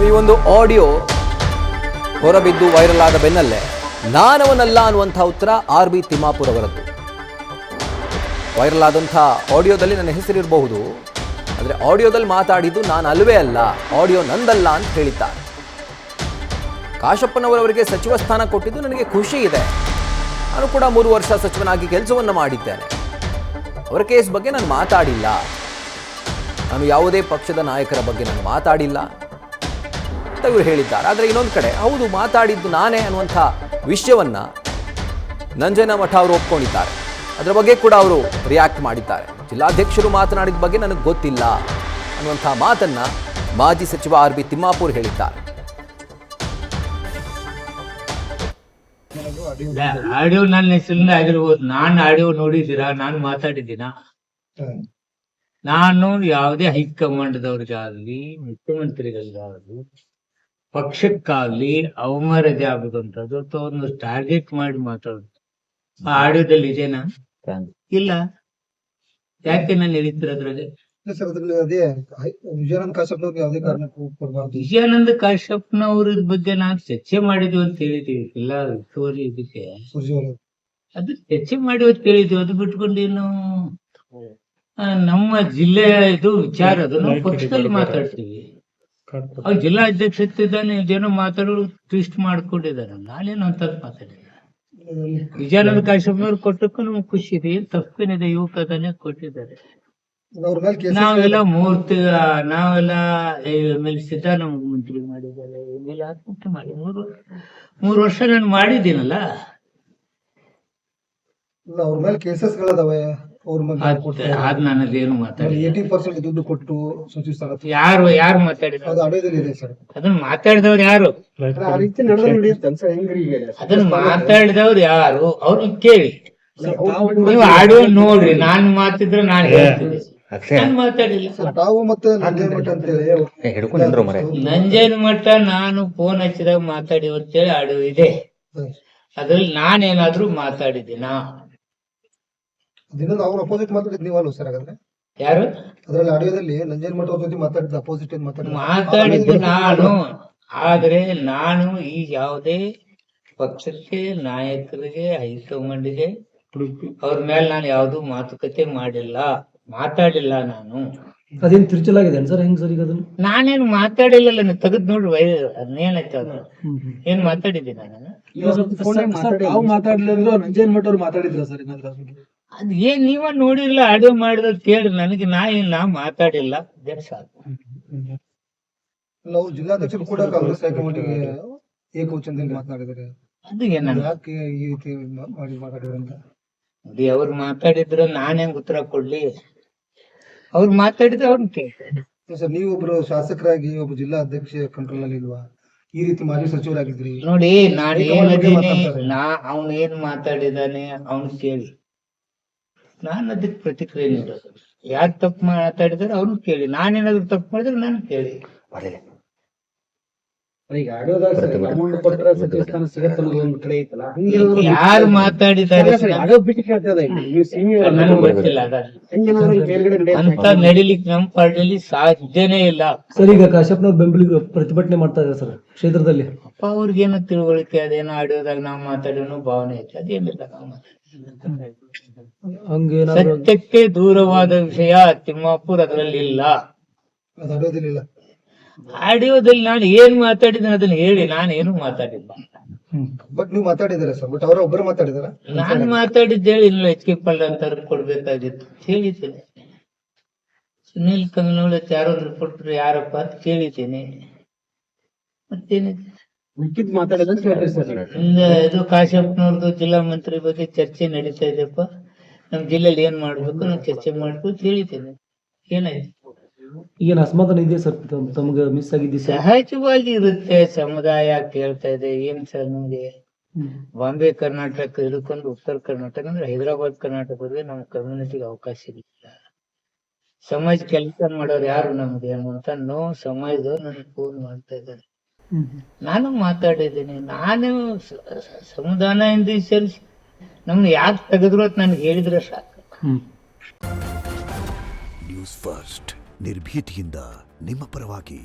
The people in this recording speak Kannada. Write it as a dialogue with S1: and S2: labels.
S1: ಈ ಒಂದು ಆಡಿಯೋ ಹೊರಬಿದ್ದು ವೈರಲ್ ಆದ ಬೆನ್ನಲ್ಲೇ ನಾನವನಲ್ಲ ಅನ್ನುವಂಥ ಉತ್ತರ RB ತಿಮ್ಮಾಪುರ್ ಅವರದ್ದು. ವೈರಲ್ ಆದಂಥ ಆಡಿಯೋದಲ್ಲಿ ನನ್ನ ಹೆಸರಿರಬಹುದು, ಆದರೆ ಆಡಿಯೋದಲ್ಲಿ ಮಾತಾಡಿದ್ದು ನಾನು ಅಲ್ವೇ ಅಲ್ಲ, ಆಡಿಯೋ ನಂದಲ್ಲ ಅಂತ ಹೇಳಿದ್ದಾರೆ. ಕಾಶಪ್ಪನವರವರಿಗೆ ಸಚಿವ ಸ್ಥಾನ ಕೊಟ್ಟಿದ್ದು ನನಗೆ ಖುಷಿ ಇದೆ. ನಾನು ಕೂಡ 3 ವರ್ಷ ಸಚಿವನಾಗಿ ಕೆಲಸವನ್ನು ಮಾಡಿದ್ದೇನೆ. ಅವರ ಕೇಸ್ ಬಗ್ಗೆ ನಾನು ಮಾತಾಡಿಲ್ಲ. ನಾನು ಯಾವುದೇ ಪಕ್ಷದ ನಾಯಕರ ಬಗ್ಗೆ ನಾನು ಮಾತಾಡಿಲ್ಲ ಅಂತ ಇವರು ಹೇಳಿದ್ದಾರೆ. ಆದರೆ ಇನ್ನೊಂದು ಕಡೆ ಹೌದು ಮಾತಾಡಿದ್ದು ನಾನೇ ಅನ್ನುವಂಥ ವಿಷಯವನ್ನು ನಂಜನಮಠ ಅವರು ಒಪ್ಕೊಂಡಿದ್ದಾರೆ. ಅದರ ಬಗ್ಗೆ ಕೂಡ ಅವರು ರಿಯಾಕ್ಟ್ ಮಾಡಿದ್ದಾರೆ. ಜಿಲ್ಲಾಧ್ಯಕ್ಷರು ಮಾತನಾಡಿದ ಬಗ್ಗೆ ನನಗೆ ಗೊತ್ತಿಲ್ಲ ಅನ್ನುವಂಥ ಮಾತನ್ನು ಮಾಜಿ ಸಚಿವ RB ತಿಮ್ಮಾಪುರ್ ಹೇಳಿದ್ದಾರೆ.
S2: ಆಡಿಯೋ ನನ್ನ ಹೆಸರಿಂದ ಆಗಿರ್ಬೋದು. ನಾನು ಆಡಿಯೋ ನೋಡಿದ್ದೀರಾ? ನಾನು ಮಾತಾಡಿದ್ದೀನ? ನಾನು ಯಾವುದೇ ಹೈಕಮಾಂಡ್ದವ್ರಿಗಾಗ್ಲಿ ಮುಖ್ಯಮಂತ್ರಿಗಳಿಗಾಗ್ಲಿ ಪಕ್ಷಕ್ಕಾಗ್ಲಿ ಅವಮರ್ಯಾದೆ ಆಗುದಂತದ್ದು ಅಥವಾ ಒಂದು ಟಾರ್ಗೆಟ್ ಮಾಡಿ ಮಾತಾಡೋದು ಆ ಆಡಿಯೋದಲ್ಲಿ ಇದೆನಾ? ಇಲ್ಲ. ಯಾಕೆ ನಾನು ಹೇಳಿದ್ರದ್ರಲ್ಲಿ ವಿಜಯಾನಂದ ಕಾಶ್ಯಪ್ನವ್ರ ಬಗ್ಗೆ ನಾನು ಚರ್ಚೆ ಮಾಡಿದ್ವಿ ಅಂತ ಹೇಳಿದೀವಿ. ಇಲ್ಲ ಇದಕ್ಕೆ ಅದು ಚರ್ಚೆ ಮಾಡಿವಿ ಅಂತ ಹೇಳಿದ್ವಿ. ಅದು ಬಿಟ್ಕೊಂಡು ಏನು ನಮ್ಮ ಜಿಲ್ಲೆಯ ಇದು ವಿಚಾರ ಅದು ನಾವು ಪಕ್ಷದಲ್ಲಿ ಮಾತಾಡ್ತೀವಿ. ಅವ್ರು ಜಿಲ್ಲಾ ಅಧ್ಯಕ್ಷ ಇದ್ದಾನೆ, ಇದೇನೋ ಮಾತಾಡೋರು ಟ್ವಿಸ್ಟ್ ಮಾಡ್ಕೊಂಡಿದ್ದಾರೆ. ನಾನೇನು ಅಂತ ಮಾತಾಡಿಲ್ಲ. ವಿಜಯಾನಂದ ಕಾಶ್ಯಪ್ನವ್ರು ಕೊಟ್ಟಕ್ಕೂ ನಮ್ಗೆ ಖುಷಿ ಇದೆ, ಏನ್ ತಪ್ಪೇನಿದೆ. ಯುವಕನೇ ಕೊಟ್ಟಿದ್ದಾರೆ. ನಾವೆಲ್ಲ ನಾವೆಲ್ಲ ML ಸಿದ್ದರಾಮಯ್ಯ ಮಂತ್ರಿ ಮಾಡಿದ್ದಾರೆ, ML ಆತ್ಮಹತ್ಯೆ ಮಾಡಿ 3 ವರ್ಷ ನಾನು ಮಾಡಿದ್ದೀನಲ್ಲ.
S3: ಅವ್ರ ಮೇಲೆ ಕೇಸಸ್ ಗಳದಾವೆ.
S2: ಅದ್ ನನ್ನದೇನು ಮಾತಾಡಿ
S3: 80% ದುಡ್ಡು ಕೊಟ್ಟು ಸಚಿವ ಸ್ಥಾನ
S2: ಯಾರು ಮಾತಾಡಿದ್ರು? ಅದನ್ನ ಮಾತಾಡಿದವ್ರು ಯಾರು? ಅದನ್ನ ಮಾತಾಡಿದವ್ರು ಯಾರು? ಅವ್ರನ್ನ ಕೇಳಿ. ನೀವು ಆಡಿಯೋ ನೋಡ್ರಿ. ನಾನು ಮಾತಿದ್ರೆ ನಾನು ಹೇಳ್ತೀನಿ. ನಾನು ಮಾತಾಡಿಲ್ಲ.
S3: ತಾವು ಮತ್ತೆ
S2: ನಂಜನಮಠ ನಾನು ಫೋನ್ ಹಚ್ಚಿದಾಗ ಮಾತಾಡಿ ಅಂತೇಳಿ ಆಡಿಯೋ ಇದೆ. ಅದ್ರಲ್ಲಿ ನಾನೇನಾದ್ರೂ ಮಾತಾಡಿದ್ದೀನ?
S3: ಅವ್ರ ಅಪೋಸಿಟ್ ಮಾತಾಡಿದ್ ನೀವಲ್ಲ ಸರ್? ಹಾಗಾದ್ರೆ
S2: ಯಾರು?
S3: ಅದ್ರಲ್ಲಿ ಆಡಿಯೋದಲ್ಲಿ ನಂಜನಮಠ ಅವ್ರ ಜೊತೆ ಮಾತಾಡಿದ ಅಪೋಸಿಟ್
S2: ಮಾತಾಡಿದ್ದು ನಾನು. ಆದ್ರೆ ನಾನು ಈಗ ಯಾವುದೇ ಪಕ್ಷಕ್ಕೆ ನಾಯಕರಿಗೆ ಹೈಕಮಾಂಡ್ಗೆ ಅವ್ರ ಮೇಲೆ ನಾನು ಯಾವ್ದು ಮಾತುಕತೆ ಮಾಡಿಲ್ಲ, ಮಾತಾಡಿಲ್ಲ. ನಾನು
S3: ಅದೇನ್ ತಿರುಚಲಾಗಿದೆ ಸರ್? ಹೆಂಗ್ ಸರ್? ಈಗ ಅದನ್ನ
S2: ನಾನೇನು ಮಾತಾಡಿಲ್ಲ. ತೆಗೆದ್ ನೋಡ್ರಿ ಅದೇನೈತೆ ಅದು. ಏನ್ ಮಾತಾಡಿದ್ದೀನಿ ನಾನು?
S3: ಮಾತಾಡ್ಲಿಲ್ಲ. ನಂಜನಮಠ ಅವ್ರು ಮಾತಾಡಿದ್ರ ಸರ್?
S2: ಅದ್ ಏನ್ ನೀವ ನೋಡಿಲ್ಲ? ಆಡಿಯೋ ಮಾಡಿದ ಕೇಳಿ. ನನಗೆ ನಾ ಮಾತಾಡಿಲ್ಲ.
S3: ನಾವು ಜಿಲ್ಲಾಧ್ಯಕ್ಷರು ಕೂಡ ಕಾಂಗ್ರೆಸ್ ಹೈಕಮಾಂಡ್ಗೆ ಏಕವಚನದಲ್ಲಿ ಮಾತನಾಡಿದ್ದಾರೆ.
S2: ಅದು ಏನ
S3: ಯಾಕೆ ಈ ರೀತಿ ಮಾತಾಡಿದ್ರು ಅಂತ
S2: ನೋಡಿ. ಅವ್ರು ಮಾತಾಡಿದ್ರು ನಾನ್ ಹೆಂಗ್ ಉತ್ತರ ಕೊಡ್ಲಿ? ಅವ್ರು ಮಾತಾಡಿದ್ರೆ ಅವ್ರನ್ನ ಕೇಳ್ತಾರೆ.
S3: ಸರ್, ನೀವೊಬ್ರು ಶಾಸಕರಾಗಿ ಒಬ್ಬ ಜಿಲ್ಲಾ ಅಧ್ಯಕ್ಷ ಕಂಟ್ರೋಲ್ ನಲ್ಲಿ ಇಲ್ವಾ? ಈ ರೀತಿ ಮಾಜಿ ಸಚಿವರಾಗಿದ್ರಿ.
S2: ನೋಡಿ, ನಾನು ಏನಿದ್ದೀನಿ, ಅವ್ನು ಏನ್ ಮಾತಾಡಿದಾನೆ ಅವ್ನು ಕೇಳಿ. ನಾನು ಅದಕ್ಕೆ ಪ್ರತಿಕ್ರಿಯೆ ನೀಡೋದು. ಯಾರು ತಪ್ಪು ಮಾತಾಡಿದಾರೆ ಅವ್ನು ಕೇಳಿ. ನಾನೇನಾದ್ರು ತಪ್ಪು ಮಾಡಿದ್ರೆ ನಾನು ಕೇಳಿ. ಯಾರು ಮಾತಾಡಿದ್ದಾರೆ ನನಗೆ ಗೊತ್ತಿಲ್ಲ. ಅಂತ ನಡಿಲಿಕ್ಕೆ ನಮ್ಮ ಪಾರ್ಟಿಯಲ್ಲಿ ಸಾಧ್ಯನೇ ಇಲ್ಲ.
S3: ಸರ್, ಈಗ ಕಾಶ್ಯಪ್ನವ್ರು ಬೆಂಬಲಿಗ ಪ್ರತಿಭಟನೆ ಮಾಡ್ತಾ ಇದ್ದಾರೆ ಸರ್ ಕ್ಷೇತ್ರದಲ್ಲಿ.
S2: ಅಪ್ಪ ಅವ್ರಿಗೇನೋ ತಿಳುವಳಿಕೆ, ಅದೇನೋ ಆಡಿಯೋದಾಗ ನಾವು ಮಾತಾಡೋನು ಭಾವನೆ ಐತೆ. ಅದೇನಿಲ್ಲ. ನಾವು ಸತ್ಯಕ್ಕೆ ದೂರವಾದ ವಿಷಯ ತಿಮ್ಮಾಪುರ್ ಅದರಲ್ಲಿ ಇಲ್ಲ. ಆಡಿಯೋದಲ್ಲಿ ನಾನು ಏನ್ ಮಾತಾಡಿದ್ದೇನೆ ಅದನ್ನ ಹೇಳಿ. ನಾನೇನು ಮಾತಾಡಿಲ್ಲ.
S3: ಬಟ್ ನೀವು ಮಾತಾಡಿದಾರೆ ಸರ್? ಬಟ್ ಅವರ ಒಬ್ಬರು ಮಾತಾಡಿದಾರ?
S2: ನಾನು ಮಾತಾಡಿದ್ದೇಳಿ. ಇಲ್ಲ HK ಪಳ್ಳ ಅಂತ ಕೊಡ್ಬೇಕಾಗಿತ್ತು ಹೇಳಿದ್ದೇನೆ. ಸುನೀಲ್ ಕಂಗನೂಳ ಯಾರೋ ರಿಪೋರ್ಟರ್ ಯಾರಪ್ಪ ಅಂತ ಕೇಳಿದ್ದೇನೆ. ಮತ್ತೇನಿದೆ ಇದು ಕಾಶ್ಯಪ್ನವ್ರದ್ದು ಜಿಲ್ಲಾ ಮಂತ್ರಿ ಬಗ್ಗೆ ಚರ್ಚೆ ನಡೀತಾ ಇದೆಯಪ್ಪ. ನಮ್ ಜಿಲ್ಲೆಯಲ್ಲಿ ಏನ್ ಮಾಡ್ಬೇಕು ನಾನು ಚರ್ಚೆ ಮಾಡ್ಬೇಕು ಹೇಳಿದ್ದೇನೆ. ಏನಾಯ್ತು?
S3: ಈಗ ಅಸಮಾಧಾನ ಇದೆ ಸರ್? ತಮ್ಗೆ ಮಿಸ್ ಆಗಿದ್ದಿ?
S2: ಸಹಜವಾಗಿ ಇರುತ್ತೆ. ಸಮುದಾಯ ಕೇಳ್ತಾ ಇದೆ. ಏನ್ ಸರ್ ನಮ್ಗೆ ಬಾಂಬೆ ಕರ್ನಾಟಕ ಹಿಡ್ಕೊಂಡು ಉತ್ತರ ಕರ್ನಾಟಕ ಅಂದ್ರೆ ಹೈದರಾಬಾದ್ ಕರ್ನಾಟಕದಲ್ಲಿ ನಮ್ಮ ಕಮ್ಯುನಿಟಿಗೆ ಅವಕಾಶ ಇಲ್ಲ. ಸಮಾಜ ಕೆಲಸ ಮಾಡೋರು ಯಾರು ನಮ್ಗೆ ಅನ್ನುವಂತ ಸಮಾಜದವ್ರು ನನಗೆ ಫೋನ್ ಮಾಡ್ತಾ ಇದ್ದಾರೆ. ನಾನು ಮಾತಾಡಿದ್ದೀನಿ. ನಾನು ಸಮುದಾಯ ಸೇರಿಸಿ ನಮ್ನ ಯಾಕೆ ತೆಗೆದ್ರು ಅಂತ ನನ್ಗೆ ಹೇಳಿದ್ರೆ ಸಾಕು.
S4: ನ್ಯೂಸ್ ಫಸ್ಟ್ ನಿರ್ಭೀತಿಯಿಂದ ನಿಮ್ಮ ಪರವಾಗಿ.